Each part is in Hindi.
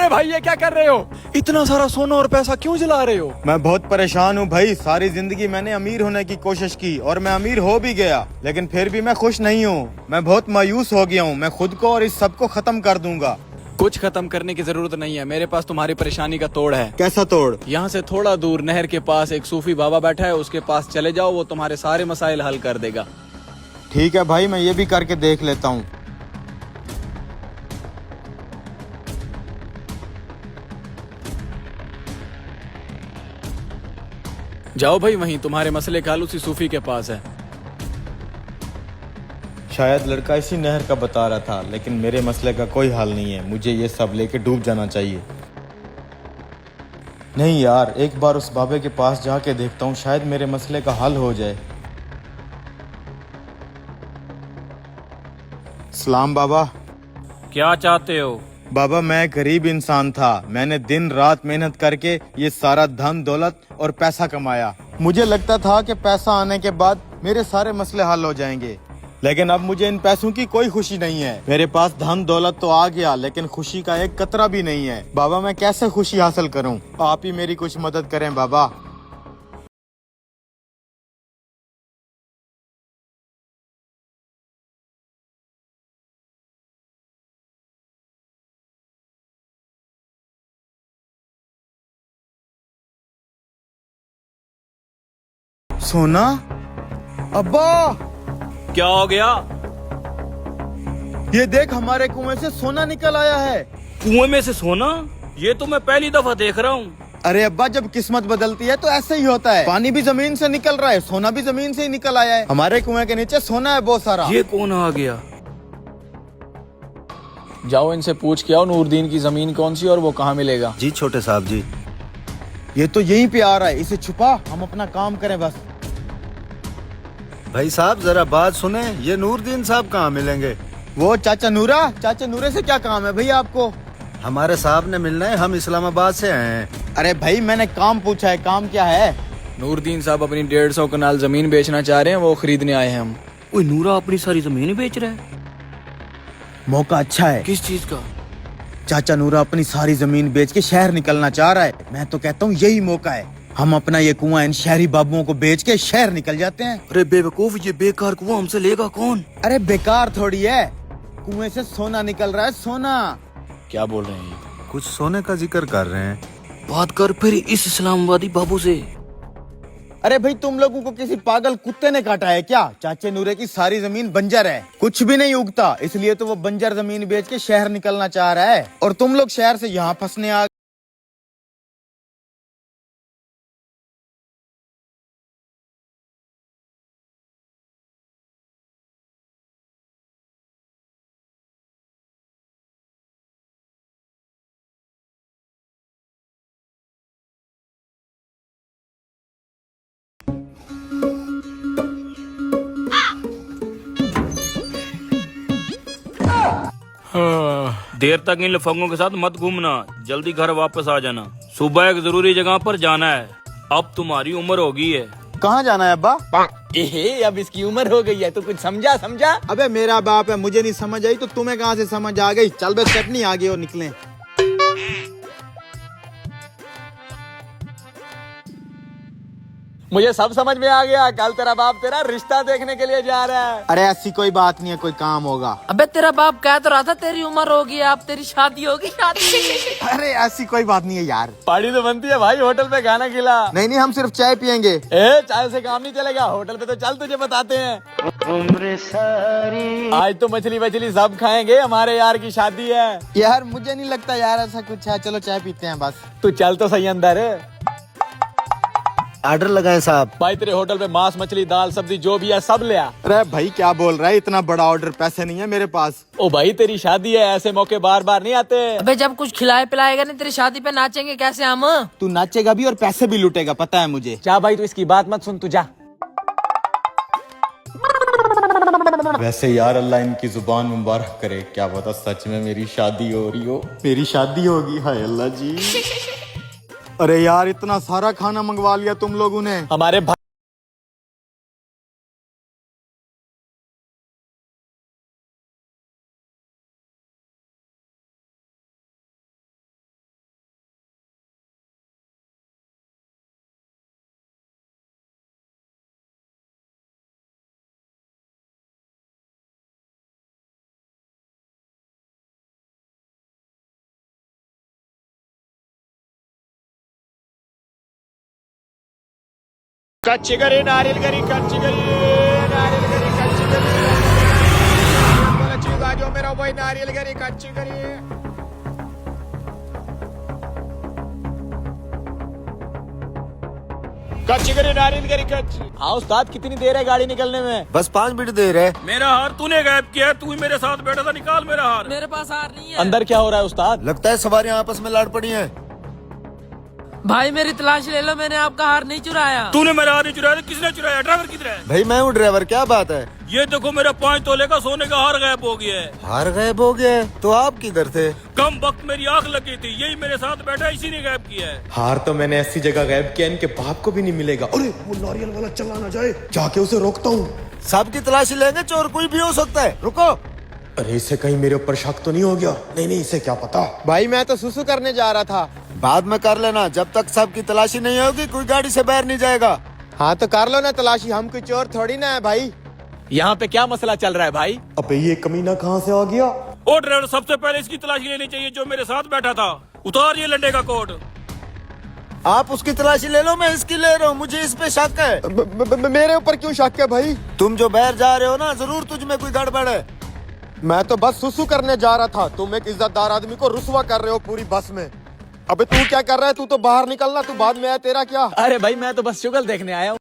अरे भाई ये क्या कर रहे हो? इतना सारा सोना और पैसा क्यों जला रहे हो? मैं बहुत परेशान हूँ भाई। सारी जिंदगी मैंने अमीर होने की कोशिश की और मैं अमीर हो भी गया, लेकिन फिर भी मैं खुश नहीं हूँ। मैं बहुत मायूस हो गया हूँ। मैं खुद को और इस सब को खत्म कर दूंगा। कुछ खत्म करने की जरूरत नहीं है, मेरे पास तुम्हारी परेशानी का तोड़ है। कैसा तोड़? यहाँ से थोड़ा दूर नहर के पास एक सूफी बाबा बैठा है, उसके पास चले जाओ, वो तुम्हारे सारे मसाइल हल कर देगा। ठीक है भाई, मैं ये भी करके देख लेता हूँ। जाओ भाई, वहीं तुम्हारे मसले का हल उसी सूफी के पास है। शायद लड़का इसी नहर का बता रहा था, लेकिन मेरे मसले का कोई हल नहीं है। मुझे ये सब लेके डूब जाना चाहिए। नहीं यार, एक बार उस बाबे के पास जाके देखता हूँ, शायद मेरे मसले का हल हो जाए। सलाम बाबा। क्या चाहते हो? बाबा, मैं गरीब इंसान था। मैंने दिन रात मेहनत करके ये सारा धन दौलत और पैसा कमाया। मुझे लगता था कि पैसा आने के बाद मेरे सारे मसले हल हो जाएंगे, लेकिन अब मुझे इन पैसों की कोई खुशी नहीं है। मेरे पास धन दौलत तो आ गया, लेकिन खुशी का एक कतरा भी नहीं है। बाबा, मैं कैसे खुशी हासिल करूं? आप ही मेरी कुछ मदद करें बाबा। सोना? अब्बा, क्या हो गया? ये देख, हमारे कुएं से सोना निकल आया है। कुएं में से सोना? ये तो मैं पहली दफा देख रहा हूँ। अरे अब्बा, जब किस्मत बदलती है तो ऐसे ही होता है। पानी भी जमीन से निकल रहा है, सोना भी जमीन से ही निकल आया है। हमारे कुएं के नीचे सोना है बहुत सारा। ये कौन आ गया? जाओ इनसे पूछ के आओ नूरदीन की जमीन कौन सी और वो कहाँ मिलेगा। जी छोटे साहब जी। ये तो यहीं पे आ रहा है, इसे छुपा, हम अपना काम करें बस। भाई साहब जरा बात सुने, ये नूरदीन साहब कहाँ मिलेंगे? वो चाचा नूरा, चाचा नूरे से क्या काम है भैया आपको? हमारे साहब ने मिलना है, हम इस्लामाबाद से आए हैं। अरे भाई, मैंने काम पूछा है, काम क्या है? नूरदीन साहब अपनी 150 कनाल जमीन बेचना चाह रहे हैं, वो खरीदने आए हैं हम। ओए, नूरा अपनी सारी जमीन बेच रहा है? मौका अच्छा है। किस चीज का? चाचा नूरा अपनी सारी जमीन बेच के शहर निकलना चाह रहा है। मैं तो कहता हूँ यही मौका है। हम अपना ये कुआं इन शहरी बाबुओं को बेच के शहर निकल जाते हैं। अरे बेवकूफ, ये बेकार कुआं हमसे लेगा कौन? अरे बेकार थोड़ी है, कुएं से सोना निकल रहा है, सोना। क्या बोल रहे हैं ये? कुछ सोने का जिक्र कर रहे हैं। बात कर फिर इस इस्लामाबादी बाबू से। अरे भाई, तुम लोगों को किसी पागल कुत्ते ने काटा है क्या? चाचे नूरे की सारी जमीन बंजर है, कुछ भी नहीं उगता, इसलिए तो वो बंजर जमीन बेच के शहर निकलना चाह रहा है, और तुम लोग शहर से यहाँ फंसने आ। देर तक इन लफंगों के साथ मत घूमना, जल्दी घर वापस आ जाना। सुबह एक जरूरी जगह पर जाना है। अब तुम्हारी उम्र हो गई है। कहाँ जाना है अब्बा? एहे, अब इसकी उम्र हो गई है तो कुछ समझा समझा। अबे मेरा बाप है, मुझे नहीं समझ आई तो तुम्हें कहाँ से समझ आ गई? चल बे, चटनी आ गई और निकले। मुझे सब समझ में आ गया, कल तेरा बाप तेरा रिश्ता देखने के लिए जा रहा है। अरे ऐसी कोई बात नहीं है, कोई काम होगा। अबे तेरा बाप कह तो रहा था तेरी उम्र होगी, अब तेरी शादी होगी, शादी। अरे ऐसी कोई बात नहीं है यार। पार्टी तो बनती है भाई, होटल पे खाना खिला। नहीं नहीं, हम सिर्फ चाय पियेंगे। चाय से काम नहीं चलेगा, होटल पे तो चल तुझे बताते हैं। आज तो मछली वछली सब खाएंगे, हमारे यार की शादी है। यार मुझे नहीं लगता यार ऐसा कुछ है, चलो चाय पीते हैं बस। तू चल तो सही अंदर। ऑर्डर लगाएं साहब। भाई तेरे होटल पे मांस मछली दाल सब्जी जो भी है सब ले आ। अरे भाई क्या बोल रहा है, इतना बड़ा ऑर्डर? पैसे नहीं है मेरे पास। ओ भाई तेरी शादी है, ऐसे मौके बार बार नहीं आते। अबे जब कुछ खिलाए पिलाएगा नहीं, तेरी शादी पे नाचेंगे कैसे हम? तू नाचेगा भी और पैसे भी लूटेगा, पता है मुझे। क्या भाई, तू इसकी बात मत सुन, तू जा। वैसे यार, अल्लाह इनकी जुबान मुबारक करे, क्या पता सच में मेरी शादी हो रही हो। मेरी शादी होगी, हाय अल्लाह जी। अरे यार, इतना सारा खाना मंगवा लिया तुम लोगों ने। हमारे कच्ची गरी नारियल गरी कच्ची गरी नारियल गरी कच्ची गरी वाला चीज आ जाओ मेरा भाई नारियल गरी कच्ची गरी कच्ची गरी नारियल गरी कच्ची। हाँ उस्ताद, कितनी देर है गाड़ी निकलने में? बस 5 मिनट देर है। मेरा हार तूने गायब किया है, तू ही मेरे साथ बैठा था, निकाल मेरा हार। मेरे पास हार नहीं है। अंदर क्या हो रहा है उस्ताद? लगता है सवारियां आपस में लड़ पड़ी हैं। भाई मेरी तलाश ले लो, मैंने आपका हार नहीं चुराया। तूने मेरा हार नहीं चुराया तो किसने चुराया? ड्राइवर किधर है? भाई मैं हूँ ड्राइवर, क्या बात है? ये देखो मेरा 5 तोले का सोने का हार गायब हो गया है। हार गायब हो गया है? तो आप किधर थे? कम वक्त मेरी आंख लगी थी, यही मेरे साथ बैठा, इसी ने गायब किया है। हार तो मैंने ऐसी जगह गायब किया इनके बाप को भी नहीं मिलेगा। अरे वो नारियल वाला चला ना जाए, जाके उसे रोकता हूँ। सबकी तलाशी लेंगे, चोर कोई भी हो सकता है। रुको। अरे इसे कहीं मेरे ऊपर शक तो नहीं हो गया? नहीं नहीं, इसे क्या पता। भाई मैं तो सुसु करने जा रहा था। बाद में कर लेना, जब तक सबकी तलाशी नहीं होगी कोई गाड़ी से बाहर नहीं जाएगा। हाँ तो कर लो ना तलाशी, हम कोई चोर थोड़ी ना है भाई। यहाँ पे क्या मसला चल रहा है भाई? अबे ये कमीना कहाँ से आ गया? ओ ड्राइवर, सबसे पहले इसकी तलाशी लेनी चाहिए जो मेरे साथ बैठा था। उतार ये लंडे का कोट। आप उसकी तलाशी ले लो, मैं इसकी ले रहा हूँ, मुझे इस पे शक है। मेरे ऊपर क्यों शक है भाई? तुम जो बाहर जा रहे हो ना, जरूर तुझ में कोई गड़बड़ है। मैं तो बस सुसु करने जा रहा था, तुम एक इज्जतदार आदमी को रुस्वा कर रहे हो पूरी बस में। अबे तू क्या कर रहा है? तू तो बाहर निकलना, तू बाद में आया, तेरा क्या? अरे भाई मैं तो बस शुगल देखने आया हूँ।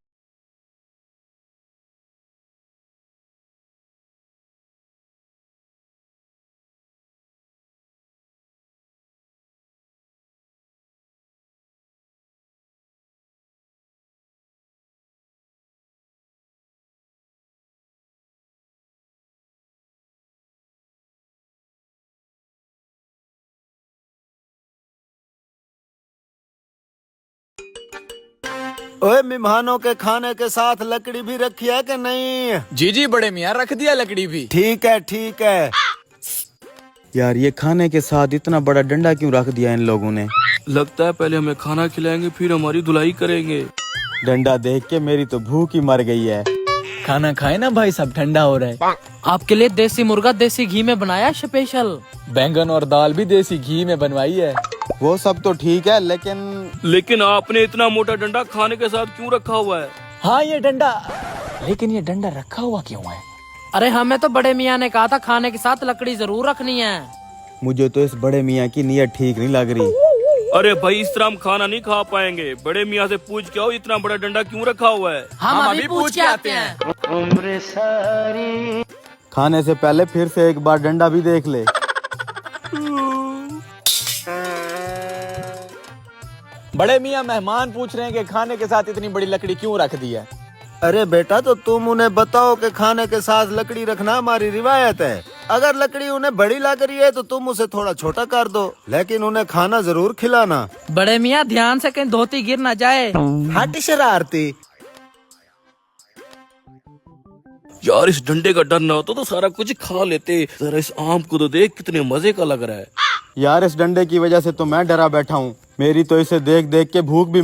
ओए, मेहमानों के खाने के साथ लकड़ी भी रखी है कि नहीं? जी जी बड़े मियाँ, रख दिया लकड़ी भी। ठीक है ठीक है। यार ये खाने के साथ इतना बड़ा डंडा क्यों रख दिया इन लोगों ने? लगता है पहले हमें खाना खिलाएंगे फिर हमारी धुलाई करेंगे। डंडा देख के मेरी तो भूख ही मर गई है। खाना खाए ना भाई, सब ठंडा हो रहा है। आपके लिए देसी मुर्गा देसी घी में बनाया स्पेशल। बैंगन और दाल भी देसी घी में बनवाई है। वो सब तो ठीक है, लेकिन आपने इतना मोटा डंडा खाने के साथ क्यों रखा हुआ है? हाँ ये डंडा, लेकिन ये डंडा रखा हुआ क्यों है? अरे हमें तो बड़े मियाँ ने कहा था खाने के साथ लकड़ी जरूर रखनी है। मुझे तो इस बड़े मियाँ की नीयत ठीक नहीं लग रही। अरे भाई इस तरह हम खाना नहीं खा पाएंगे। बड़े मियाँ से पूछ के आओ इतना बड़ा डंडा क्यों रखा हुआ है। हम अभी पूछ के आते हैं। खाने से पहले फिर से एक बार डंडा भी देख ले। बड़े मियाँ मेहमान पूछ रहे हैं कि खाने के साथ इतनी बड़ी लकड़ी क्यों रख दी है? अरे बेटा, तो तुम उन्हें बताओ कि खाने के साथ लकड़ी रखना हमारी रिवायत है। अगर लकड़ी उन्हें बड़ी लग रही है तो तुम उसे थोड़ा छोटा कर दो, लेकिन उन्हें खाना जरूर खिलाना। बड़े मियाँ ध्यान से कहीं धोती गिर ना जाए। हट शरारती। यार इस डंडे का डर ना होता तो सारा कुछ खा लेते। जरा इस आम को तो देख कितने मजे का लग रहा है। यार इस डंडे की वजह से तो मैं डरा बैठा हूँ। मेरी तो इसे देख देख के भूख भी